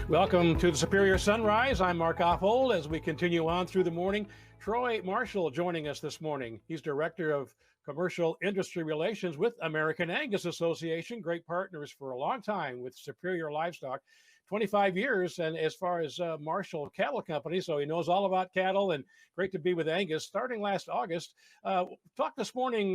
Welcome to the Superior Sunrise. I'm Mark Oppold. As we continue on through the morning, Troy Marshall joining us this morning. He's Director of Commercial Industry Relations with American Angus Association. Great partners for a long time with Superior Livestock, 25 years, and as far as Marshall Cattle Company, so he knows all about cattle, and great to be with Angus starting last August. Talk this morning,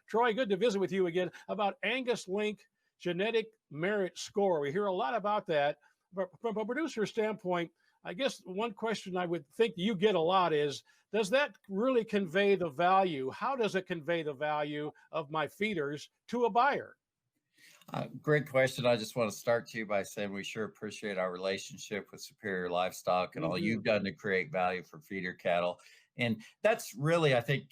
Troy, good to visit with you again, about Angus Link Genetic Merit Score. We hear a lot about that. But from a producer standpoint, I guess one question I would think you get a lot is, does that really convey the value? How does it convey the value of my feeders to a buyer? Great question. I just want to start to you by saying we sure appreciate our relationship with Superior Livestock and all you've done to create value for feeder cattle. And that's really, I think,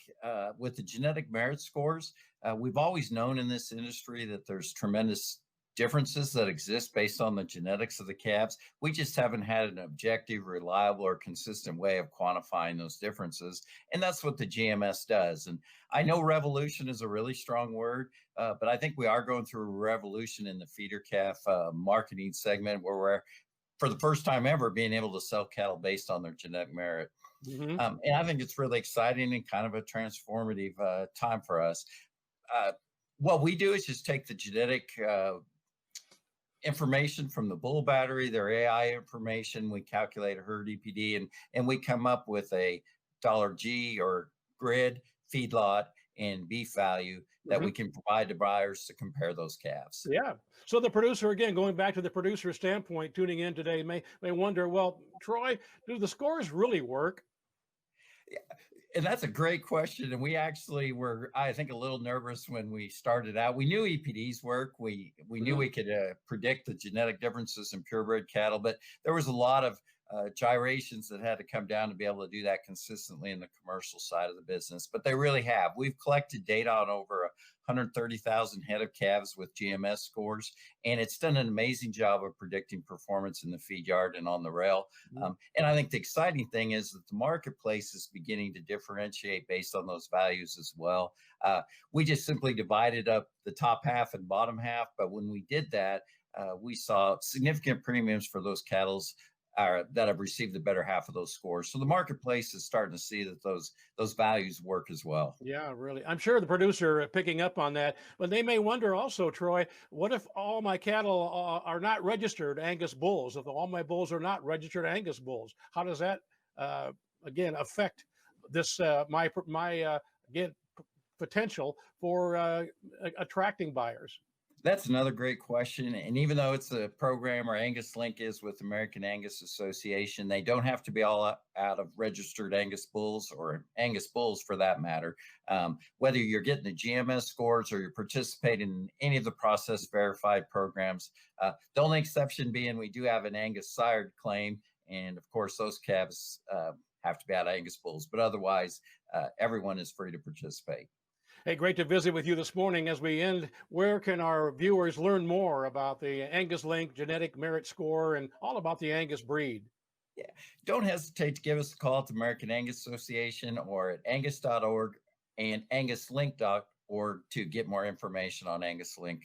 with the genetic merit scores, we've always known in this industry that there's tremendous differences that exist based on the genetics of the calves. We just haven't had an objective, reliable, or consistent way of quantifying those differences. And that's what the GMS does. And I know revolution is a really strong word, but I think we are going through a revolution in the feeder calf marketing segment where we're, for the first time ever, being able to sell cattle based on their genetic merit. And I think it's really exciting and kind of a transformative time for us. What we do is just take the genetic information from the bull battery, their AI information, we calculate a herd EPD, and we come up with a $G or grid, feedlot, and beef value that we can provide to buyers to compare those calves. Yeah. So the producer, again, going back to the producer standpoint, tuning in today may wonder, well, Troy, do the scores really work? Yeah. And that's a great question. And we actually were, I think, a little nervous when we started out. We knew EPDs work. We knew we could predict the genetic differences in purebred cattle, but there was a lot of gyrations that had to come down to be able to do that consistently in the commercial side of the business. But they really have. We've collected data on over 130,000 head of calves with GMS scores, and it's done an amazing job of predicting performance in the feed yard and on the rail. And I think the exciting thing is that the marketplace is beginning to differentiate based on those values as well. We just simply divided up the top half and bottom half, but when we did that, we saw significant premiums for those cattle that have received the better half of those scores. So the marketplace is starting to see that those values work as well. Yeah, really. I'm sure the producer picking up on that, but they may wonder also, Troy, what if all my cattle are not registered Angus bulls? If all my bulls are not registered Angus bulls, how does that again affect this my again potential for attracting buyers? That's another great question. And even though it's a program, or Angus Link is with American Angus Association, they don't have to be all out of registered Angus bulls, or Angus bulls for that matter. Whether you're getting the GMS scores or you're participating in any of the process verified programs, the only exception being we do have an Angus sired claim. And of course, those calves have to be out of Angus bulls, but otherwise, everyone is free to participate. Hey, great to visit with you this morning. As we end, where can our viewers learn more about the Angus Link Genetic Merit Score and all about the Angus breed? Yeah, don't hesitate to give us a call at the American Angus Association or at angus.org and anguslink.org to get more information on Angus Link.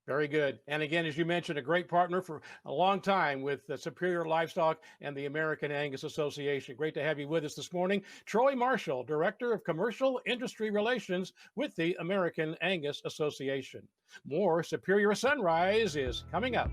Very good. And again, as you mentioned, a great partner for a long time with Superior Livestock and the American Angus Association. Great to have you with us this morning. Troy Marshall, Director of Commercial Industry Relations with the American Angus Association. More Superior Sunrise is coming up.